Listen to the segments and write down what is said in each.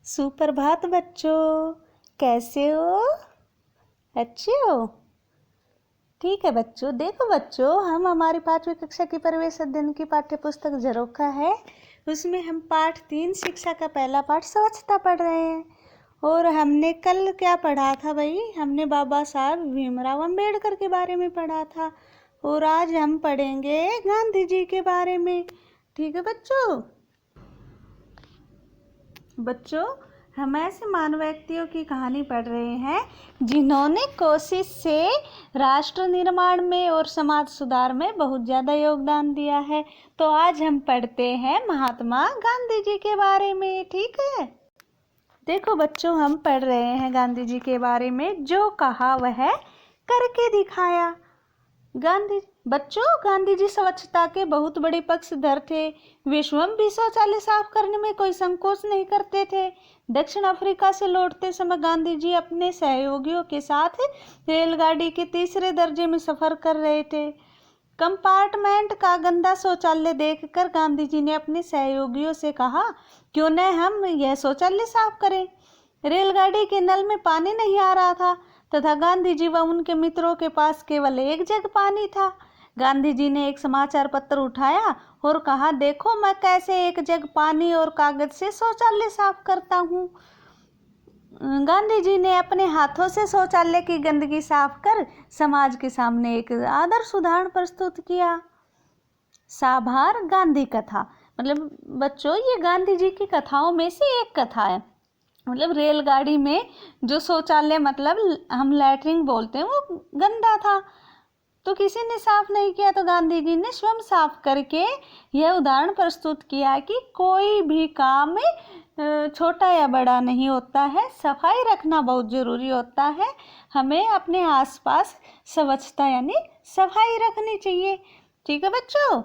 सुप्रभात बच्चों, कैसे हो? अच्छे हो? ठीक है बच्चों। देखो बच्चों, हम हमारी 5वीं कक्षा की परिवेश अध्ययन की पाठ्य पुस्तक झरोखा है, उसमें हम पाठ 3 शिक्षा का पहला पाठ स्वच्छता पढ़ रहे हैं। और हमने कल क्या पढ़ा था भाई? हमने बाबा साहब भीमराव अंबेडकर के बारे में पढ़ा था, और आज हम पढ़ेंगे गांधी जी के बारे में। ठीक है बच्चों? बच्चों, हम ऐसे महान व्यक्तियों की कहानी पढ़ रहे हैं जिन्होंने कोशिश से राष्ट्र निर्माण में और समाज सुधार में बहुत ज़्यादा योगदान दिया है। तो आज हम पढ़ते हैं महात्मा गांधी जी के बारे में। ठीक है? देखो बच्चों, हम पढ़ रहे हैं गांधी जी के बारे में। जो कहा वह करके दिखाया। गांधी जी स्वच्छता के बहुत बड़े पक्षधर थे। वे स्वयं भी शौचालय साफ करने में कोई संकोच नहीं करते थे। दक्षिण अफ्रीका से लौटते समय गांधी जी अपने सहयोगियों के साथ रेलगाड़ी के तीसरे दर्जे में सफर कर रहे थे। कंपार्टमेंट का गंदा शौचालय देखकर गांधी जी ने अपने सहयोगियों से कहा, क्यों न हम यह शौचालय साफ करें। रेलगाड़ी के नल में पानी नहीं आ रहा था तथा गांधी जी व उनके मित्रों के पास केवल एक जग पानी था। गांधी जी ने एक समाचार पत्र उठाया और कहा, देखो मैं कैसे एक जग पानी और कागज से शौचालय साफ करता हूँ। गांधी जी ने अपने हाथों से शौचालय की गंदगी साफ कर समाज के सामने एक आदर्श उदाहरण प्रस्तुत किया। साभार गांधी कथा, मतलब बच्चों ये गांधी जी की कथाओं में से एक कथा है। मतलब रेलगाड़ी में जो शौचालय, मतलब हम लैट्रिन बोलते हैं, वो गंदा था तो किसी ने साफ नहीं किया, तो गांधी जी ने स्वयं साफ करके यह उदाहरण प्रस्तुत किया कि कोई भी काम छोटा या बड़ा नहीं होता है, सफाई रखना बहुत ज़रूरी होता है। हमें अपने आसपास स्वच्छता यानी सफाई रखनी चाहिए। ठीक है बच्चों?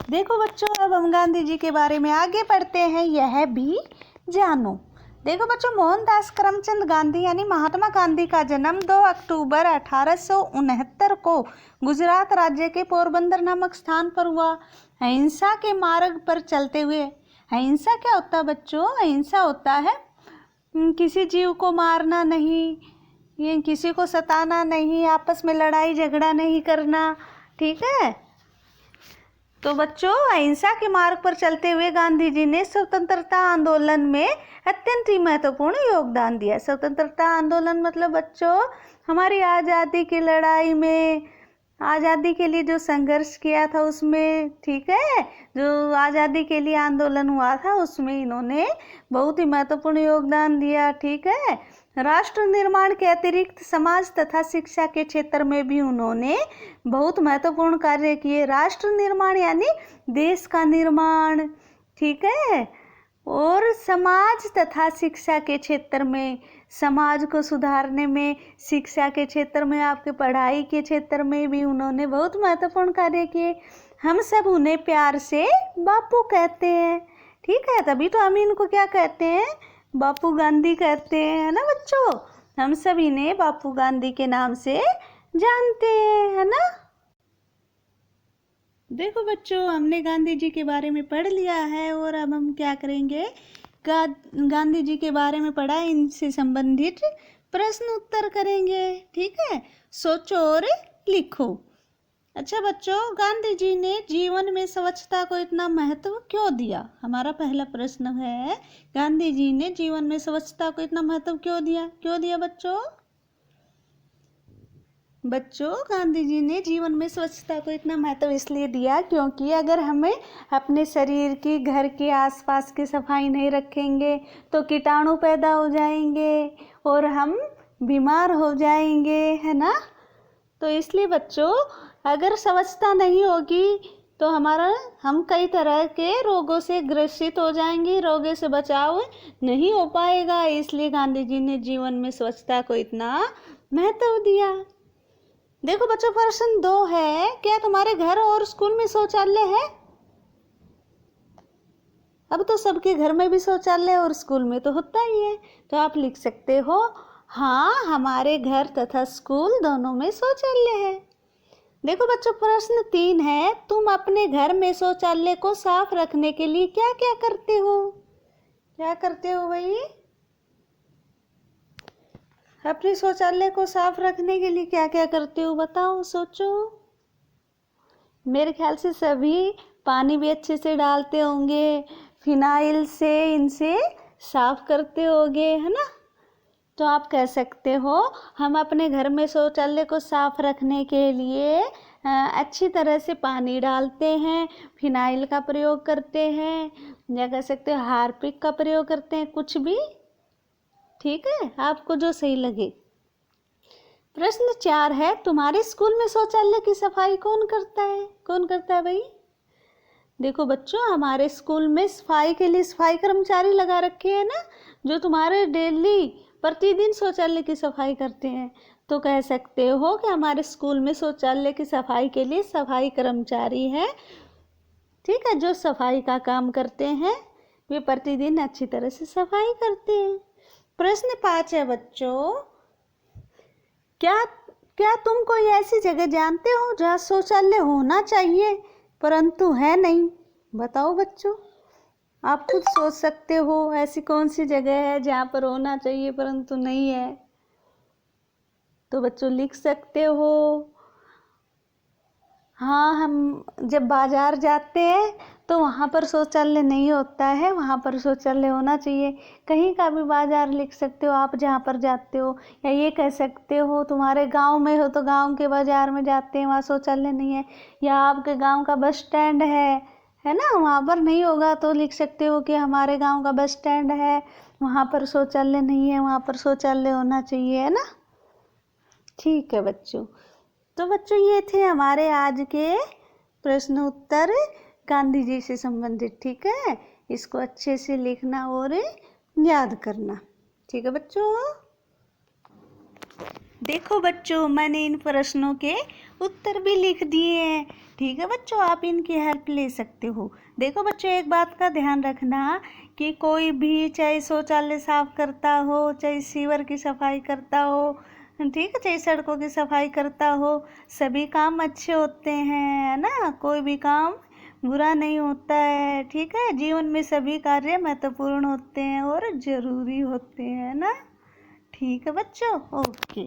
देखो बच्चों, अब हम गांधी जी के बारे में आगे पढ़ते हैं। यह भी जानो। देखो बच्चों, मोहनदास करमचंद गांधी यानी महात्मा गांधी का जन्म 2 अक्टूबर 1869 को गुजरात राज्य के पोरबंदर नामक स्थान पर हुआ। अहिंसा के मार्ग पर चलते हुए। अहिंसा क्या होता है बच्चों? अहिंसा होता है किसी जीव को मारना नहीं, ये किसी को सताना नहीं, आपस में लड़ाई झगड़ा नहीं करना। ठीक है? तो बच्चों, अहिंसा के मार्ग पर चलते हुए गांधी जी ने स्वतंत्रता आंदोलन में अत्यंत ही महत्वपूर्ण योगदान दिया। स्वतंत्रता आंदोलन मतलब बच्चों हमारी आज़ादी की लड़ाई में, आज़ादी के लिए जो संघर्ष किया था उसमें, ठीक है, जो आज़ादी के लिए आंदोलन हुआ था उसमें इन्होंने बहुत ही महत्वपूर्ण योगदान दिया। ठीक है? राष्ट्र निर्माण के अतिरिक्त समाज तथा शिक्षा के क्षेत्र में भी उन्होंने बहुत महत्वपूर्ण कार्य किए। राष्ट्र निर्माण यानी देश का निर्माण, ठीक है, और समाज तथा शिक्षा के क्षेत्र में, समाज को सुधारने में, शिक्षा के क्षेत्र में, आपके पढ़ाई के क्षेत्र में भी उन्होंने बहुत महत्वपूर्ण कार्य किए। हम सब उन्हें प्यार से बापू कहते हैं। ठीक है? तभी तो हम इनको क्या कहते हैं? बापू गांधी कहते हैं, है ना बच्चों? हम सब इन्हें बापू गांधी के नाम से जानते हैं, है ना? देखो बच्चों, हमने गांधी जी के बारे में पढ़ लिया है और अब हम क्या करेंगे? गांधी जी के बारे में पढ़ा, इनसे संबंधित प्रश्न उत्तर करेंगे। ठीक है? सोचो और लिखो। अच्छा बच्चों, गांधी जी ने जीवन में स्वच्छता को इतना महत्व क्यों दिया? हमारा पहला प्रश्न है, गांधी जी ने जीवन में स्वच्छता को इतना महत्व क्यों दिया बच्चों? गांधी जी ने जीवन में स्वच्छता को इतना महत्व इसलिए दिया क्योंकि अगर हमें अपने शरीर की, घर के आसपास की सफाई नहीं रखेंगे तो कीटाणु पैदा हो जाएंगे और हम बीमार हो जाएंगे, है ना? तो इसलिए बच्चों, अगर स्वच्छता नहीं होगी तो हम कई तरह के रोगों से ग्रसित हो जाएंगे, रोगों से बचाव नहीं हो पाएगा। इसलिए गांधी जी ने जीवन में स्वच्छता को इतना महत्व दिया। देखो बच्चों, प्रश्न 2 है, क्या तुम्हारे घर और स्कूल में शौचालय है? अब तो सबके घर में भी शौचालय और स्कूल में तो होता ही है, तो आप लिख सकते हो, हाँ हमारे घर तथा स्कूल दोनों में शौचालय है। देखो बच्चों, प्रश्न 3 है, तुम अपने घर में शौचालय को साफ रखने के लिए क्या क्या करते हो? क्या करते हो भाई? अपने शौचालय को साफ रखने के लिए क्या क्या करते हो बताओ, सोचो। मेरे ख्याल से सभी पानी भी अच्छे से डालते होंगे, फिनाइल से इनसे साफ करते होंगे, है ना। तो आप कह सकते हो हम अपने घर में शौचालय को साफ रखने के लिए अच्छी तरह से पानी डालते हैं, फिनाइल का प्रयोग करते हैं, या कह सकते हो हार्पिक का प्रयोग करते हैं, कुछ भी। ठीक है, आपको जो सही लगे। प्रश्न 4 है, तुम्हारे स्कूल में शौचालय की सफाई कौन करता है? कौन करता है भाई? देखो बच्चों, हमारे स्कूल में सफाई के लिए सफाई कर्मचारी लगा रखे हैं ना, जो तुम्हारे डेली प्रतिदिन शौचालय की सफाई करते हैं। तो कह सकते हो कि हमारे स्कूल में शौचालय की सफाई के लिए सफाई कर्मचारी है। ठीक है, जो सफाई का काम करते हैं, वे प्रतिदिन अच्छी तरह से सफाई करते हैं। प्रश्न 5 है बच्चों, क्या क्या तुम कोई ऐसी जगह जानते हो जहाँ शौचालय होना चाहिए परंतु है नहीं? बताओ बच्चों, आप खुद सोच सकते हो ऐसी कौन सी जगह है जहाँ पर होना चाहिए परंतु नहीं है। तो बच्चों लिख सकते हो। हाँ, हम जब बाजार जाते हैं तो वहाँ पर शौचालय नहीं होता है, वहाँ पर शौचालय होना चाहिए। कहीं का भी बाजार लिख सकते हो आप जहाँ पर जाते हो, या ये कह सकते हो तुम्हारे गांव में हो तो गांव के बाजार में जाते हैं, वहाँ शौचालय नहीं है। या आपके गांव का बस स्टैंड है ना, वहाँ पर नहीं होगा तो लिख सकते हो कि हमारे गाँव का बस स्टैंड है, वहाँ पर शौचालय नहीं है, वहाँ पर शौचालय होना चाहिए, है ना। ठीक है बच्चों, तो बच्चों ये थे हमारे आज के प्रश्न उत्तर गांधी जी से संबंधित। ठीक है, इसको अच्छे से लिखना और याद करना। ठीक है बच्चों। देखो बच्चों, मैंने इन प्रश्नों के उत्तर भी लिख दिए हैं। ठीक है बच्चों, आप इनकी हेल्प ले सकते हो। देखो बच्चों, एक बात का ध्यान रखना कि कोई भी चाहे शौचालय साफ करता हो, चाहे सीवर की सफाई करता हो, ठीक है, चाहे सड़कों की सफाई करता हो, सभी काम अच्छे होते हैं, है ना। कोई भी काम बुरा नहीं होता है। ठीक है, जीवन में सभी कार्य महत्वपूर्ण होते हैं और जरूरी होते हैं ना। ठीक है बच्चों, ओके।